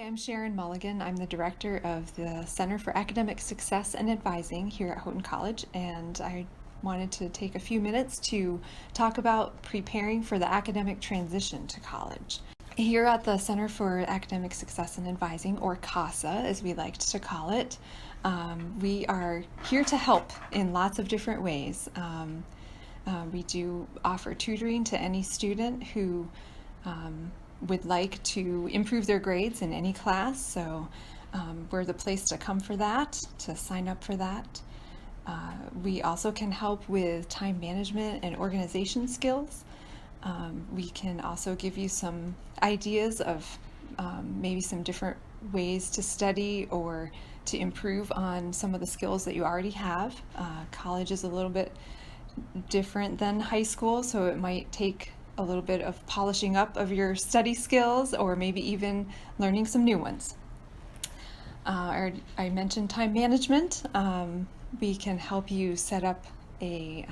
I'm Sharon Mulligan. I'm the director of the Center for Academic Success and Advising here at Houghton College, and I wanted to take a few minutes to talk about preparing for the academic transition to college. Here at the Center for Academic Success and Advising, or CASA as we like to call it, we are here to help in lots of different ways. We do offer tutoring to any student who would like to improve their grades in any class, so we're the place to come for that, to sign up for that. We also can help with time management and organization skills. We can also give you some ideas of maybe some different ways to study or to improve on some of the skills that you already have. College is a little bit different than high school, so it might take a little bit of polishing up of your study skills, or maybe even learning some new ones. I mentioned time management. We can help you set up a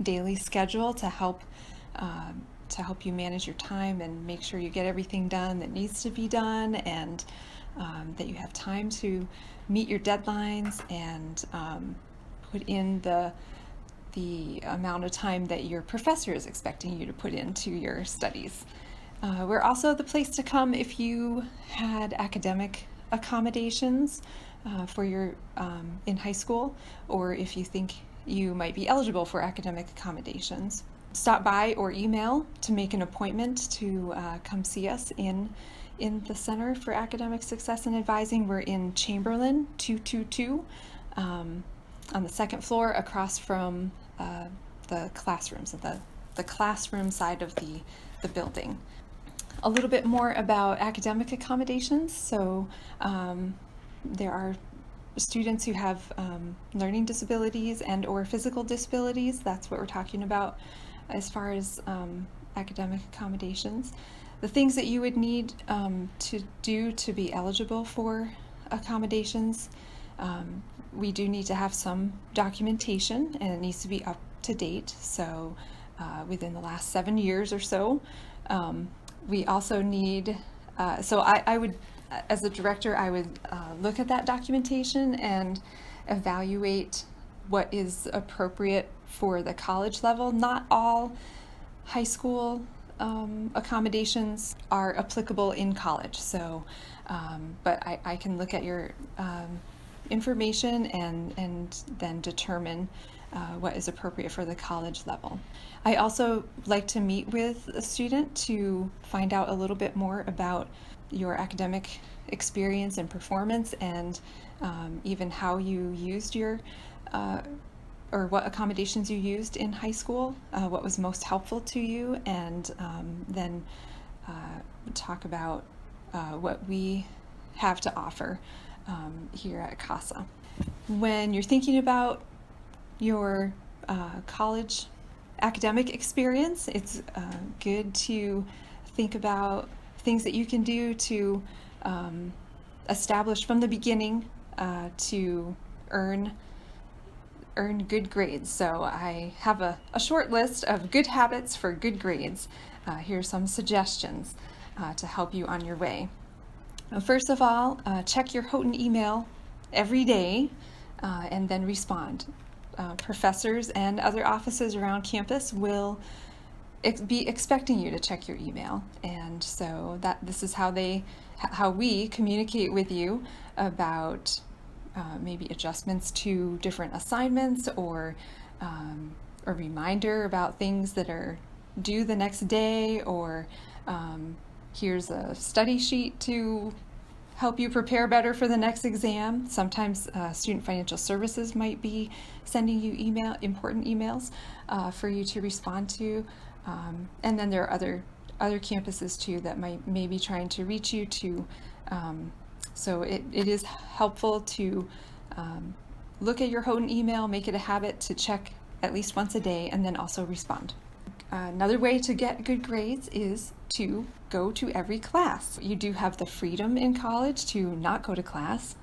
daily schedule to help you manage your time and make sure you get everything done that needs to be done, and that you have time to meet your deadlines and put in the amount of time that your professor is expecting you to put into your studies. We're also the place to come if you had academic accommodations for your in high school, or if you think you might be eligible for academic accommodations. Stop by or email to make an appointment to come see us in the Center for Academic Success and Advising. We're in Chamberlain 222 on the second floor, across from the classrooms, the classroom side of the building. A little bit more about academic accommodations. So there are students who have learning disabilities and or physical disabilities. That's what we're talking about as far as academic accommodations. The things that you would need to do to be eligible for accommodations: we do need to have some documentation, and it needs to be up to date, so within the last 7 years or so. We also need, I would, as a director, I would look at that documentation and evaluate what is appropriate for the college level. Not all high school accommodations are applicable in college, so but I can look at your information and then determine what is appropriate for the college level. I also like to meet with a student to find out a little bit more about your academic experience and performance, and even how you used your or what accommodations you used in high school, what was most helpful to you, and then talk about what we have to offer here at CASA. When you're thinking about your college academic experience, it's good to think about things that you can do to establish from the beginning to earn good grades. So I have a short list of good habits for good grades. Here's some suggestions to help you on your way. First of all, check your Houghton email every day and then respond. Professors and other offices around campus will be expecting you to check your email, and so this is how we communicate with you about maybe adjustments to different assignments, or a reminder about things that are due the next day, or here's a study sheet to help you prepare better for the next exam. Sometimes Student Financial Services might be sending you important emails for you to respond to, and then there are other campuses too that may be trying to reach you too. So it is helpful to look at your Houghton email, make it a habit to check at least once a day, and then also respond. Another way to get good grades is to go to every class. You do have the freedom in college to not go to class,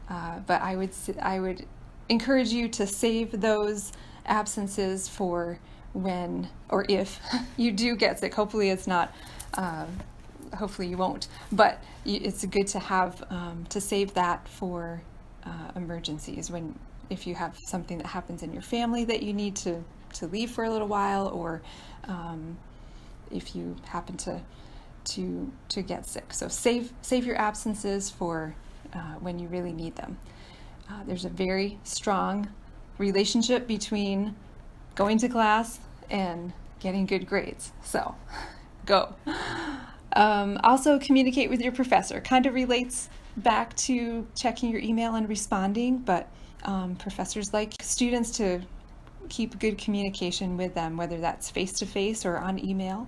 but I would encourage you to save those absences for when or if you do get sick. Hopefully it's not hopefully you won't, but it's good to have, to save that for emergencies, if you have something that happens in your family that you need to leave for a little while, or if you happen to get sick. So save your absences for when you really need them. There's a very strong relationship between going to class and getting good grades. So go. Also communicate with your professor. Kind of relates back to checking your email and responding, but professors like students to keep good communication with them, whether that's face-to-face or on email.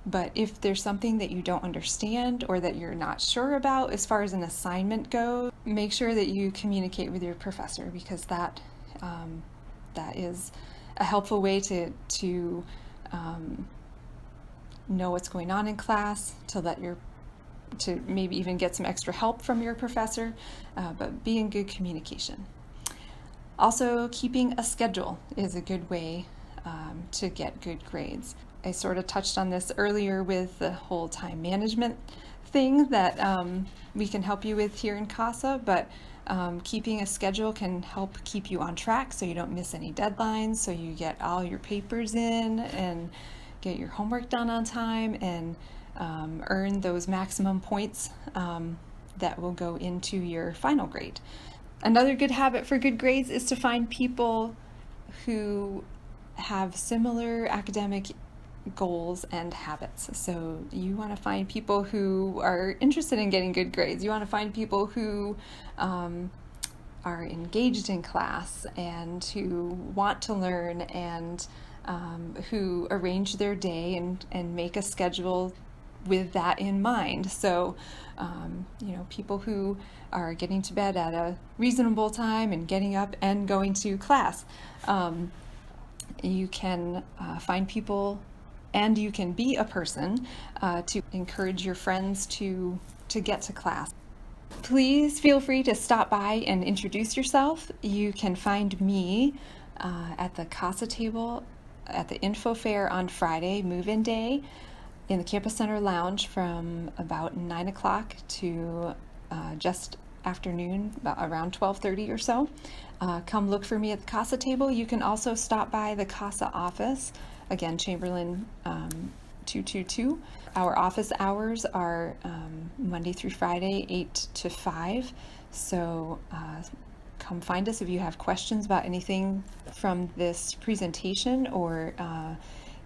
But if there's something that you don't understand or that you're not sure about as far as an assignment goes, make sure that you communicate with your professor, because that is a helpful way to know what's going on in class, to maybe even get some extra help from your professor, but be in good communication. Also, keeping a schedule is a good way to get good grades. I sort of touched on this earlier with the whole time management thing that we can help you with here in CASA, but keeping a schedule can help keep you on track so you don't miss any deadlines, so you get all your papers in and get your homework done on time, and earn those maximum points that will go into your final grade. Another good habit for good grades is to find people who have similar academic goals and habits. So you want to find people who are interested in getting good grades. You want to find people who are engaged in class and who want to learn, and who arrange their day and make a schedule with that in mind. So, people who are getting to bed at a reasonable time and getting up and going to class. You can find people, and you can be a person to encourage your friends to get to class. Please feel free to stop by and introduce yourself. You can find me at the CASA table at the info fair on Friday, move-in day, in the Campus Center Lounge from about 9 o'clock to just afternoon, about around 12:30 or so. Come look for me at the CASA table. You can also stop by the CASA office, again, Chamberlain 222. Our office hours are Monday through Friday, 8 to 5. So come find us if you have questions about anything from this presentation, or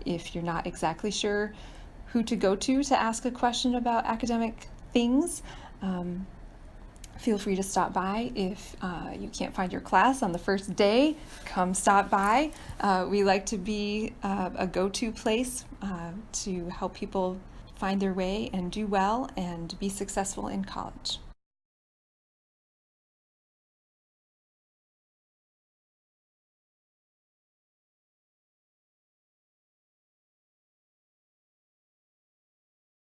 if you're not exactly sure who to go to ask a question about academic things. Feel free to stop by. If you can't find your class on the first day, come stop by. We like to be a go-to place to help people find their way and do well and be successful in college.